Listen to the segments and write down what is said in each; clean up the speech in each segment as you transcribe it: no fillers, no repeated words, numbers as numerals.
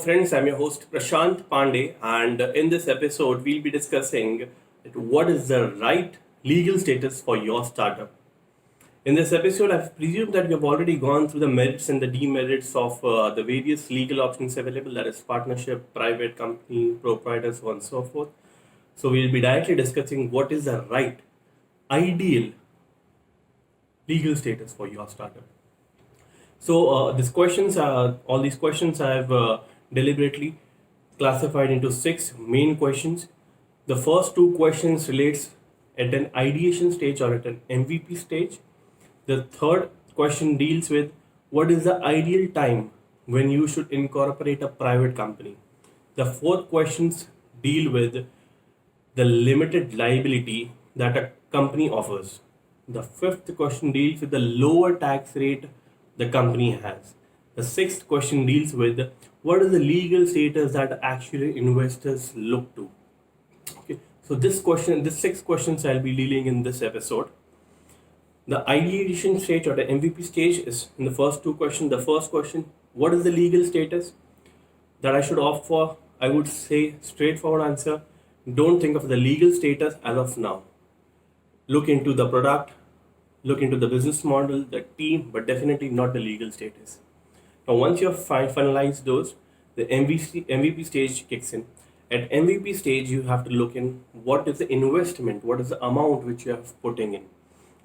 friends. I'm your host Prashant Pandey, and in this episode, we'll be discussing what is the right legal status for your startup. In this episode, I've presumed that you've already gone through the merits and the demerits of the various legal options available, that is, partnership, private company, proprietor, so on and so forth. So, we'll be directly discussing what is the right, ideal legal status for your startup. So all these questions I've deliberately classified into six main questions. The first two questions relates at an ideation stage or at an MVP stage. The third question deals with what is the ideal time when you should incorporate a private company. The fourth questions deal with the limited liability that a company offers. The fifth question deals with the lower tax rate the company has. The sixth question deals with what is the legal status that actually investors look to. Okay, so this six questions I'll be dealing in this episode. The ideation stage or the MVP stage is in the first two questions. The first question, what is the legal status that I should opt for? I would say straightforward answer. Don't think of the legal status as of now. Look into the product, look into the business model, the team, but definitely not the legal status. Now, once you have finalized those, the MVP stage kicks in. At MVP stage, you have to look in what is the investment, what is the amount which you are putting in.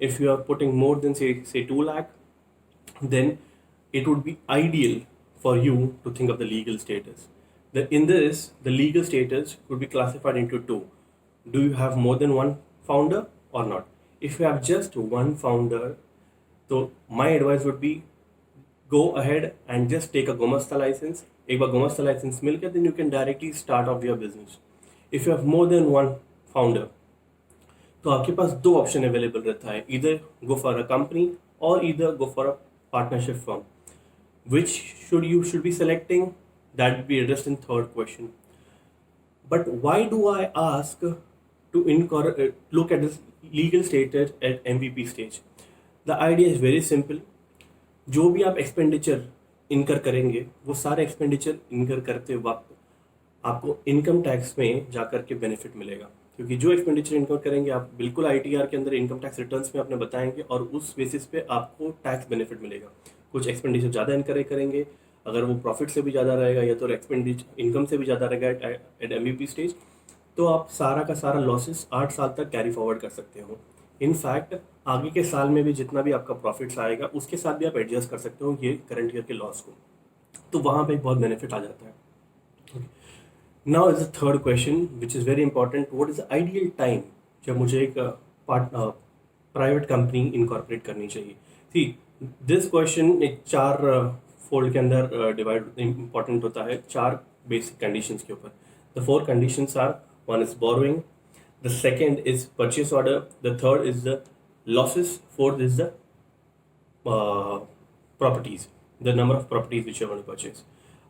If you are putting more than say 2 lakh, then it would be ideal for you to think of the legal status. In this, the legal status could be classified into two. Do you have more than one founder or not? If you have just one founder, so my advice would be go ahead and just take a Gomasta license. एक बार Gomasta license मिल गया, then you can directly start off your business. If you have more than one founder, तो आपके पास दो option available रहता है, either go for a company or either go for a partnership firm. Which you should be selecting? That will be addressed in third question. But why do I ask to look at this legal status at MVP stage? The idea is very simple. जो भी आप expenditure इनकर करेंगे, वो सारे expenditure इनकर करते वक्त आपको इनकम टैक्स में जाकर के बेनिफिट मिलेगा, क्योंकि जो एक्सपेंडिचर इनकम करेंगे आप बिल्कुल ITR के अंदर इनकम टैक्स रिटर्न्स में अपने बताएंगे और उस बेसिस पे आपको टैक्स बेनिफिट मिलेगा. कुछ एक्सपेंडिचर ज़्यादा इनकर करेंगे, अगर वो प्रॉफिट से भी ज़्यादा रहेगा या तो एक्सपेंडिचर इनकम से भी ज़्यादा रहेगा एट MVP स्टेज, तो आप सारा का सारा लॉसेस 8 साल तक कैरी फॉरवर्ड कर सकते हो. इनफैक्ट आगे के साल में भी जितना भी आपका प्रॉफिट्स आएगा उसके साथ भी आप एडजस्ट कर सकते हो ये करंट ईयर के लॉस को, तो वहाँ पे बहुत बेनिफिट आ जाता है. Now is the third question which is very important. What is the ideal time जब मुझे एक प्राइवेट कंपनी इनकॉर्पोरेट करनी चाहिए? सी दिस क्वेश्चन एक 4 फोल्ड के अंदर डिवाइड इंपॉर्टेंट होता है, 4 बेसिक कंडीशंस के ऊपर. The 4 conditions are, one is borrowing, the second is purchase order, the third is the losses, fourth is the properties, the number of properties which you are going to purchase.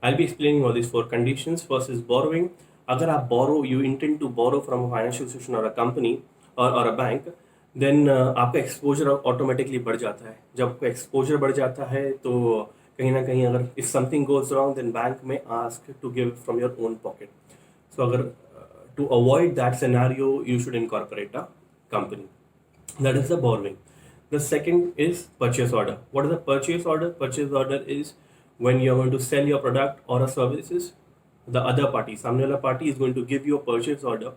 I'll be explaining all these 4 conditions. First is borrowing. अगर आप you intend to borrow from a financial institution or a company or a bank, then आपका exposure automatically बढ़ जाता है. जब आपका exposure बढ़ जाता है तो कहीं ना कहीं अगर if something goes wrong, then bank may ask to give from your own pocket. So अगर to avoid that scenario, you should incorporate a company. That is the borrowing. The second is purchase order. What is a purchase order? Purchase order is when you are going to sell your product or a services. The other party, सामने वाला party is going to give you a purchase order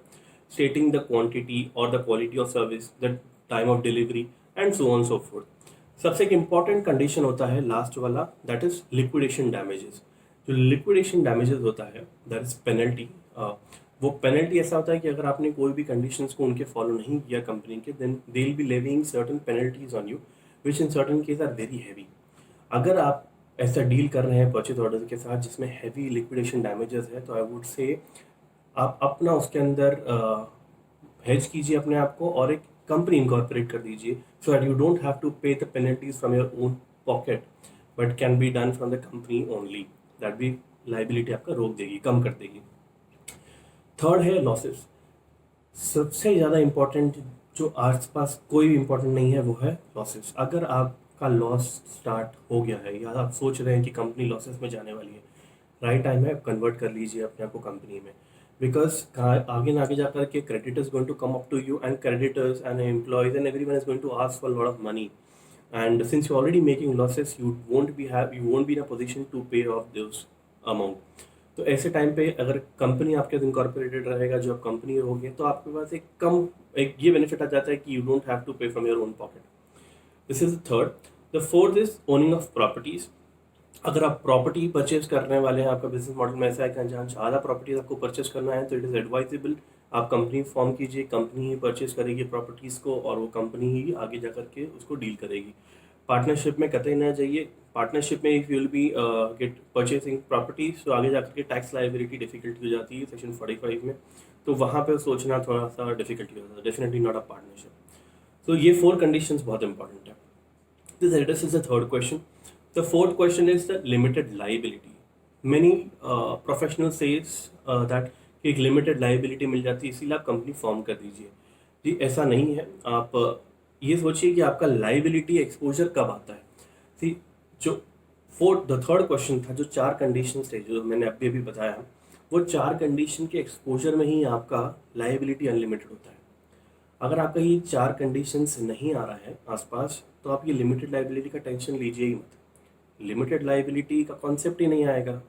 stating the quantity or the quality of service, the time of delivery and so on and so forth. सबसे एक important condition होता है last वाला, that is liquidation damages. जो liquidation damages होता है, that is penalty. वो penalty ऐसा होता है कि अगर आपने कोई भी कंडीशंस को उनके फॉलो नहीं किया कंपनी के, then they will be levying certain penalties on you which in certain case are very heavy. अगर आप ऐसा डील कर रहे हैं परचेज ऑर्डर के साथ जिसमें हैवी लिक्विडेशन डैमेजेस है, तो आई वुड से आप अपना उसके अंदर हेज कीजिए अपने आप को और एक कंपनी इनकॉर्पोरेट कर दीजिए, so that you don't have to pay the penalties from your own pocket but can be done from the company only. That भी लाइबिलिटी आपका रोक देगी, कम कर देगी. थर्ड है लॉसेस. सबसे ज़्यादा इम्पॉर्टेंट, जो आसपास कोई भी इम्पॉर्टेंट नहीं है, वो है लॉसेस. अगर आपका लॉस स्टार्ट हो गया है या आप सोच रहे हैं कि कंपनी लॉसेस में जाने वाली है, राइट टाइम है, कन्वर्ट कर लीजिए अपने आप को कंपनी में, बिकॉज आगे ना आगे जाकर के creditors going to come up to you, and creditors and employees and everyone is going to ask for a lot of money, and since you're already making losses, you won't be in a position to pay off those amount. तो ऐसे time पे अगर company आपके incorporated रहेगा, जो आप company होगी, तो आपके पास एक ये बेनिफिट आ जाता है कि यू डोंट हैव टू पे from your own pocket. This is the third. The fourth is owning of properties. अगर आप प्रॉपर्टी परचेज करने वाले हैं, आपका बिजनेस मॉडल में ऐसा है कि जहाँ ज़्यादा प्रॉपर्टीज आपको परचेज करना है, तो इट इज़ एडवाइजेबल आप कंपनी फॉर्म कीजिए. कंपनी ही परचेज करेगी प्रॉपर्टीज़ को, और वो कंपनी ही आगे जा करके उसको डील करेगी. पार्टनरशिप में कतई ना जाइए. पार्टनरशिप में if you will be get purchasing properties, तो आगे जाकर के टैक्स लाइबिलिटी डिफिकल्टी हो जाती है सेक्शन 45 में, तो वहाँ पे सोचना थोड़ा सा डिफिकल्टी हो जाता है. Definitely not a partnership. तो ये 4 कंडीशंस बहुत इंपॉर्टेंट है. This address is the third question. The fourth question is the limited liability. Many professionals says that कि एक लिमिटेड लाइबिलिटी मिल जाती है, इसीलिए आप कंपनी फॉर्म कर दीजिए. जी ऐसा नहीं है. आप ये सोचिए कि आपका लाइबिलिटी एक्सपोजर कब आता है. सी जो द थर्ड क्वेश्चन था, जो 4 कंडीशंस थे जो मैंने अभी अभी बताया, वो 4 कंडीशन के एक्सपोजर में ही आपका लाइबिलिटी अनलिमिटेड होता है. अगर आपका ये 4 कंडीशंस नहीं आ रहा है आसपास, तो आप ये लिमिटेड लाइबिलिटी का टेंशन लीजिए ही मत. लिमिटेड लाइबिलिटी का कॉन्सेप्ट ही नहीं आएगा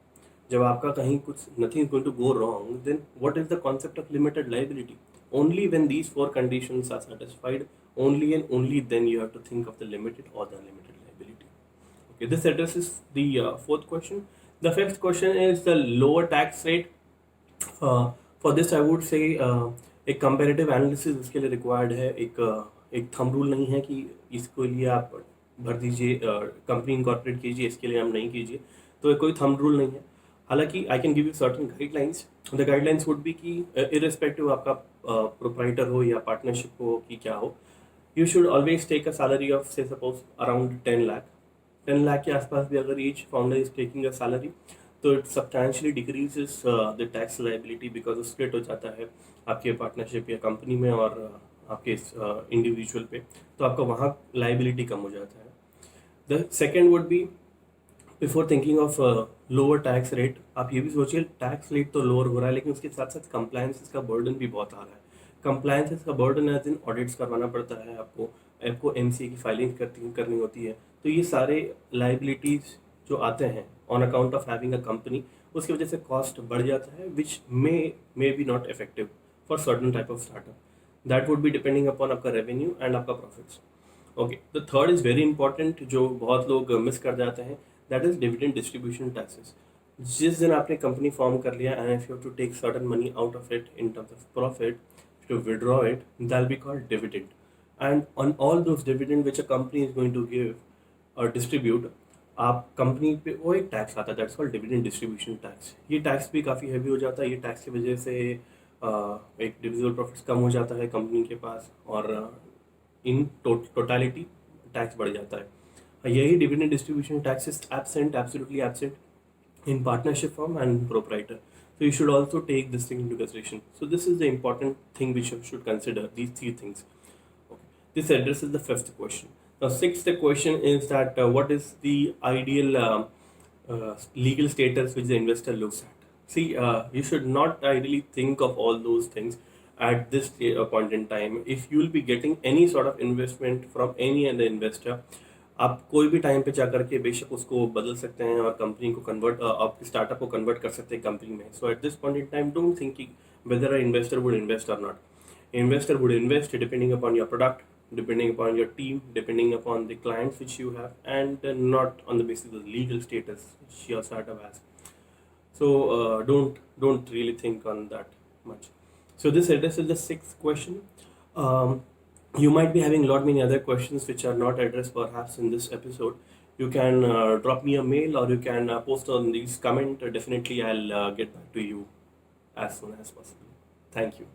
जब आपका कहीं कुछ nothing going to go wrong. Then what is the concept of limited liability? Only when these 4 conditions are satisfied, only and only then you have to think of the limited or the unlimited liability. Okay, this addresses the fourth question. The fifth question is the lower tax rate. For this I would say एक comparative analysis इसके लिए required है. एक thumb rule नहीं है कि इसके लिए आप भर दीजिए, कंपनी इनकॉर्पोरेट कीजिए, इसके लिए हम नहीं कीजिए. तो कोई थंब रूल नहीं है. हालांकि I can give you certain guidelines. The guidelines would be कि इररिस्पेक्टिव आपका प्रोप्राइटर हो या पार्टनरशिप हो कि क्या हो, you should always take a salary of say suppose around 10 lakh. 10 lakh के आसपास भी अगर each founder is taking a salary, तो it substantially decreases the tax liability, because split हो जाता है आपके पार्टनरशिप या कंपनी में और आपके इंडिविजुअल पे, तो आपका वहाँ लाइबिलिटी कम हो जाता है. The second would be, before thinking of lower tax rate, आप ये भी सोचिए टैक्स रेट तो लोअर हो रहा है, लेकिन उसके साथ साथ कंप्लायंसेस का बर्डन भी बहुत आ रहा है. कंप्लायंसेस का बर्डन एज इन ऑडिट्स करवाना पड़ता है आपको एमसीए की फाइलिंग करनी होती है. तो ये सारे लाइबिलिटीज जो आते हैं on account of having a company, उसकी वजह से कॉस्ट बढ़ जाता है, which may be not effective for certain type of startup. That would be depending upon आपका रेवेन्यू एंड आपका profits. Okay, the third is very important, जो बहुत लोग मिस कर जाते हैं, that is dividend distribution taxes. जिस दिन आपने कंपनी फॉर्म कर लिया and if you have to take certain money out of it in terms of profit, to withdraw it, that will be called dividend. And on all those dividend which a company is going to give or distribute, आप company पे वो एक tax आता है, that's called dividend distribution tax. ये tax भी काफ़ी heavy हो जाता है. ये टैक्स की वजह से एक डिविजिबल प्रॉफिट्स कम हो जाता है कंपनी के पास, और इन टोटलिटी टैक्स बढ़ जाता है. यही dividend distribution tax is absent, absolutely absent in partnership firm and proprietor. So you should also take this thing into consideration. So this is the important thing which you should consider, these 3 things. Okay. This addresses the 5th question. Now 6th question is that what is the ideal legal status which the investor looks at. See, you should not ideally think of all those things at this point in time. If you will be getting any sort of investment from any other investor, आप कोई भी time पे जा करके बेशक उसको बदल सकते हैं और कंपनी को कन्वर्ट, आप स्टार्टअप को कन्वर्ट कर सकते हैं कंपनी में. So at this point in time don't think whether a investor would invest or not. Investor would invest depending upon your product, depending upon your team, depending upon the clients which you have, and not on the basis of legal status which your startup has. So don't really think on that much. So this addresses the 6th question. You might be having a lot many other questions which are not addressed perhaps in this episode. You can drop me a mail, or you can post on these comment. Definitely I'll get back to you as soon as possible. Thank you.